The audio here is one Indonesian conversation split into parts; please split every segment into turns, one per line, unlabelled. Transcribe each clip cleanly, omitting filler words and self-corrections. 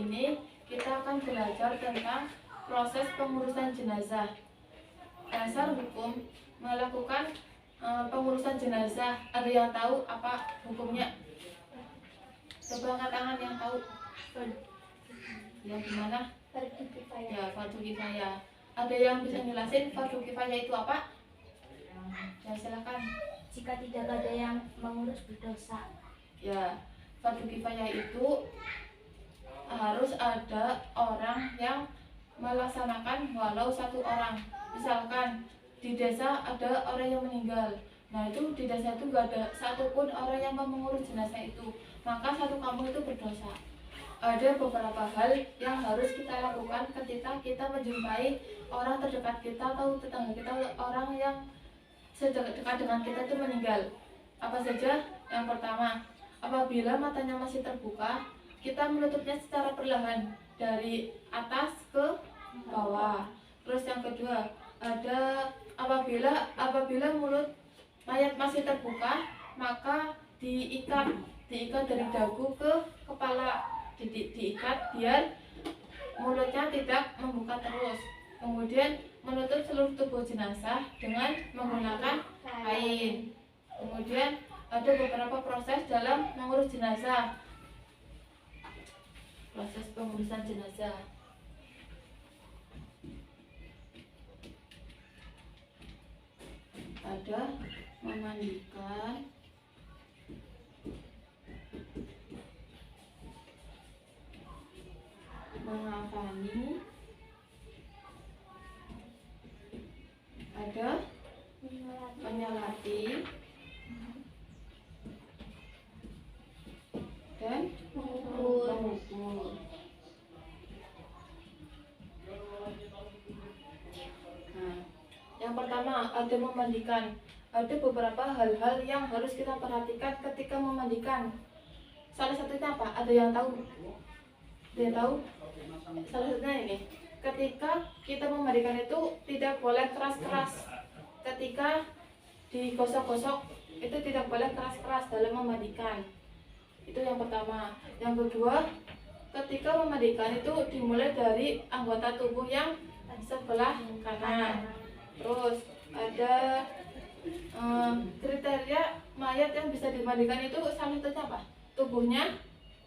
ini kita akan belajar tentang proses pengurusan jenazah. Dasar hukum melakukan pengurusan jenazah. Ada yang tahu apa hukumnya? Coba angkat tangan yang tahu. Ya gimana? Ya, fardu kifayah. Ada yang bisa jelasin fardu kifayah itu apa? Ya silakan.
Jika tidak ada yang mengurus berdosa.
Ya, fardu kifayah itu harus ada orang yang melaksanakan walau satu orang. Misalkan di desa ada orang yang meninggal, nah itu di desa itu gak ada satupun orang yang mau mengurus jenazah itu, maka satu kampung itu berdosa. Ada beberapa hal yang harus kita lakukan ketika kita menjumpai orang terdekat kita atau tetangga kita, orang yang dekat dengan kita itu meninggal. Apa saja? Yang pertama, apabila matanya masih terbuka, kita menutupnya secara perlahan dari atas ke bawah. Terus yang kedua, ada apabila mulut mayat masih terbuka, maka diikat dari dagu ke kepala, diikat biar mulutnya tidak membuka terus. Kemudian menutup seluruh tubuh jenazah dengan menggunakan kain. Kemudian ada beberapa proses dalam mengurus jenazah. Proses pengurusan jenazah. Ada memandikan, mengafani, ada menyelati, dan mengukur. Nah, yang pertama ada memandikan. Ada beberapa hal-hal yang harus kita perhatikan ketika memandikan. Salah satunya apa? Ada yang tahu? Ada yang tahu? Salah satunya ini. Ketika kita memandikan itu tidak boleh keras-keras. Ketika digosok-gosok itu tidak boleh keras-keras dalam memandikan. Itu yang pertama. Yang kedua, ketika memandikan itu dimulai dari anggota tubuh yang sebelah kanan. Terus ada kriteria mayat yang bisa dimandikan itu salah satunya apa? Tubuhnya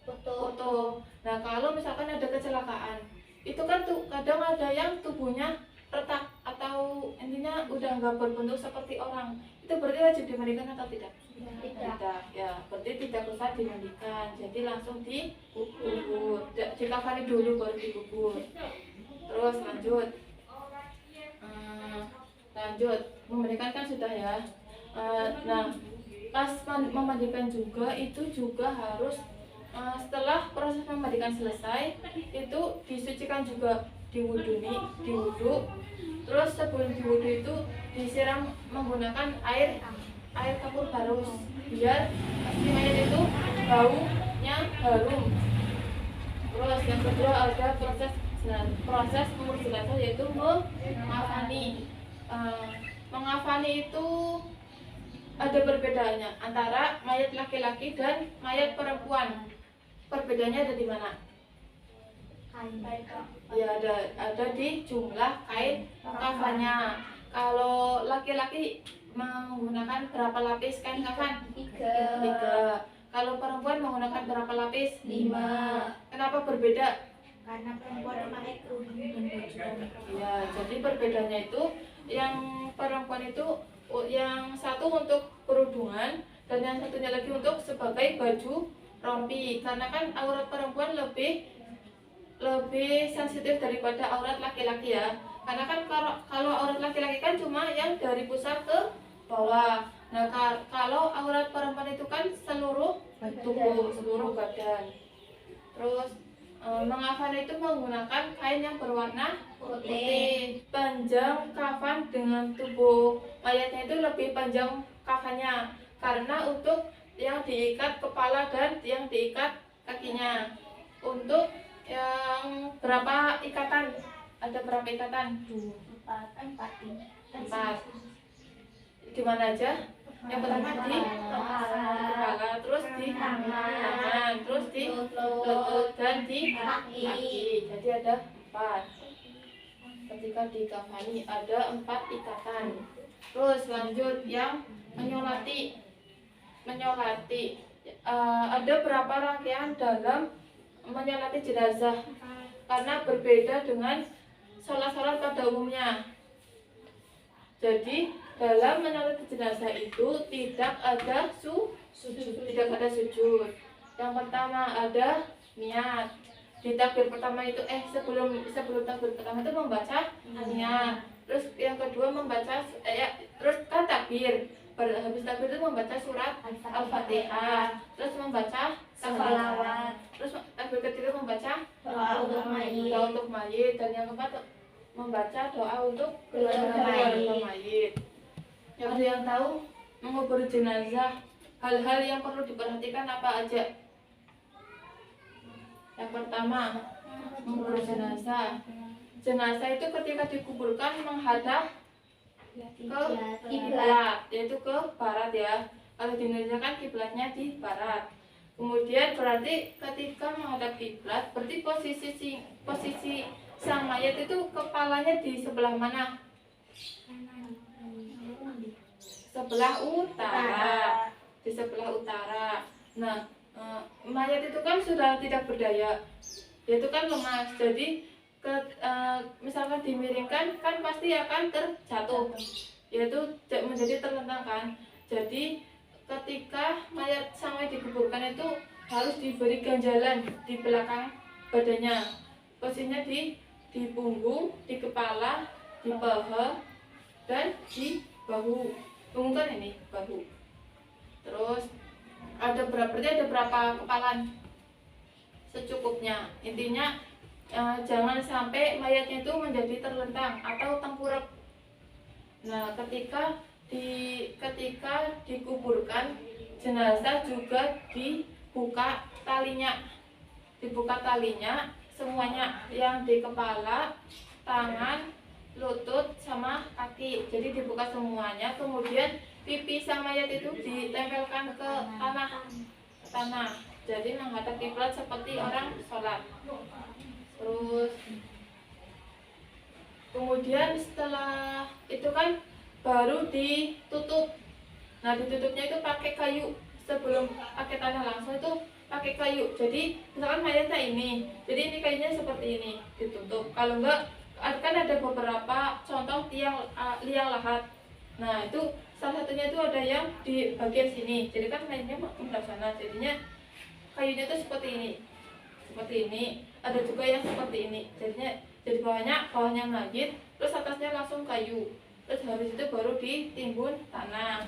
utuh. Nah kalau misalkan ada kecelakaan, itu kan tuh kadang ada yang tubuhnya retak atau intinya udah nggak berbentuk seperti orang. Itu berarti wajib dimandikan atau tidak? Tidak. Ya, berarti tidak usah dimandikan. Jadi langsung dikubur. Dikafani dulu baru dikubur. Terus lanjut. Memandikan kan sudah ya. Nah, pas memandikan juga itu juga harus setelah proses memandikan selesai itu disucikan juga, diwudu. Terus sebelum diwudu itu disiram menggunakan air kapur barus biar pasti mayat itu baunya harum. Terus yang kedua ada proses mengurus jenazah yaitu mengafani. Mengafani itu ada perbedaannya antara mayat laki-laki dan mayat perempuan. Perbedaannya ada di mana? Ya ada di jumlah kain kafannya. Kalau laki-laki menggunakan berapa lapis kain kafan? 3. Kalau perempuan menggunakan berapa lapis? 5. Kenapa berbeda?
Karena perempuan memakai kerudung dan baju.
Ya, jadi perbedaannya itu yang perempuan itu yang satu untuk kerudungan dan yang satunya lagi untuk sebagai baju rompi. Karena kan aurat perempuan lebih sensitif daripada aurat laki-laki ya. Karena kan kalau aurat laki-laki kan cuma yang dari pusat ke bawah. Nah, kalau aurat perempuan itu kan seluruh tubuh, seluruh badan. Terus mengafani itu menggunakan kain yang berwarna putih. Panjang kafan dengan tubuh mayatnya itu lebih panjang kafannya karena untuk yang diikat kepala dan yang diikat kakinya. Untuk yang berapa ikatan? Ada berapa ikatan?
4.
Di mana aja? Yang pertama di kepala, terus di tangan, terus di lutut dan di kaki. Jadi ada 4. Ketika dikafani ada 4 ikatan. Terus lanjut yang menyolati. Ada berapa rangkaian dalam menyolati jenazah? Karena berbeda dengan sholat-sholat pada umumnya. Jadi dalam menyolati jenazah itu tidak ada sujud. Yang pertama ada niat. Di takbir pertama itu sebelum takbir pertama itu membaca niat. Terus yang kedua membaca terus kan takbir. Habis takbir itu membaca surat Al-Fatihah. Terus membaca salawat. Terus takbir ketiga membaca doa untuk mayit. Dan yang keempat membaca doa untuk keluarga mayit. Yang ada yang tahu mengubur jenazah, hal-hal yang perlu diperhatikan apa aja? Yang pertama, mengubur jenazah. Jenazah itu ketika dikuburkan menghadap ke kiblat, yaitu ke barat ya. Kalau di Indonesia kan kiblatnya di barat. Kemudian berarti ketika menghadap kiblat, berarti posisi sang mayat itu kepalanya di sebelah mana? Sebelah utara. Di sebelah utara. Nah, mayat itu kan sudah tidak berdaya, dia itu kan lemas. Jadi misalkan dimiringkan kan pasti akan terjatuh, yaitu menjadi terlentang kan. Jadi ketika mayat sampai dikuburkan itu harus diberi ganjalan di belakang badannya. Posisinya di punggung, di kepala, di paha, dan di bahu. Punggung kan ini bahu. Terus ada berapa kepalan? Secukupnya. Intinya jangan sampai mayatnya itu menjadi terlentang atau tengkurap. Nah, ketika dikuburkan, jenazah juga dibuka talinya semuanya, yang di kepala, tangan, lutut sama kaki. Jadi dibuka semuanya. Kemudian pipi sang mayat itu ditempelkan ke tanah. Jadi menghadap kiblat seperti orang sholat. Terus kemudian setelah itu kan baru ditutup. Nah, ditutupnya itu pakai kayu. Sebelum pakai tanah langsung itu pakai kayu. Jadi misalkan mayatnya ini, jadi ini kayunya seperti ini ditutup. Kalau enggak, kan ada beberapa contoh liang lahat. Nah, itu salah satunya itu ada yang di bagian sini. Jadi kan kayunya menghadap sana. Jadinya kayunya itu seperti ini. Ada juga yang seperti ini. Jadi bawahnya mayit, terus atasnya langsung kayu. Terus habis itu baru ditimbun tanah.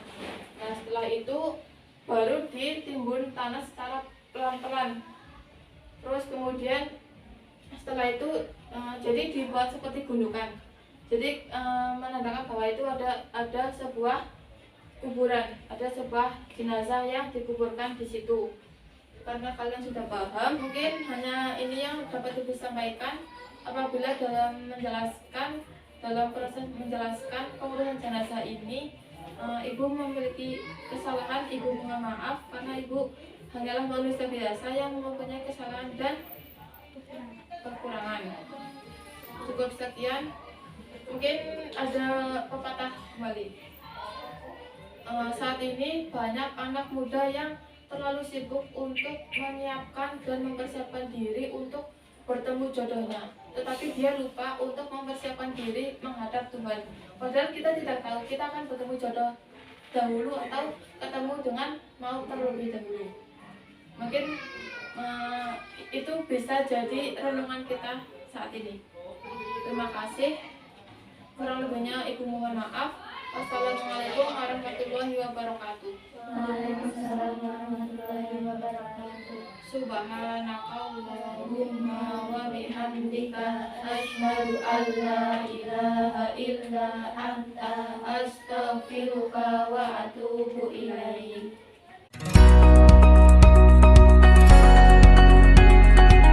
Nah, setelah itu baru ditimbun tanah secara pelan-pelan. Terus kemudian setelah itu jadi dibuat seperti gundukan. Jadi menandakan bahwa itu ada sebuah kuburan, ada sebuah jenazah yang dikuburkan di situ. Karena kalian sudah paham, mungkin hanya ini yang dapat ibu sampaikan. Apabila dalam proses menjelaskan pengurusan jenazah ini ibu memiliki kesalahan, ibu mohon maaf karena ibu hanyalah manusia biasa yang mempunyai kesalahan dan kekurangan. Cukup sekian. Mungkin ada pepatah kembali. Saat ini banyak anak muda yang terlalu sibuk untuk menyiapkan dan mempersiapkan diri untuk bertemu jodohnya, tetapi dia lupa untuk mempersiapkan diri menghadap Tuhan. Padahal kita tidak tahu kita akan bertemu jodoh dahulu atau ketemu dengan maut terlebih dahulu. Mungkin itu bisa jadi renungan kita saat ini. Terima kasih. Kurang lebihnya ibu mohon maaf. Wassalamualaikum warahmatullahi wabarakatuh.
Waalaikumsalam warahmatullahi wabarakatuh.
Subhanakallahumma wa bihamdika asyhadu an la ilaha illa anta astaghfiruka wa atubu ilaik.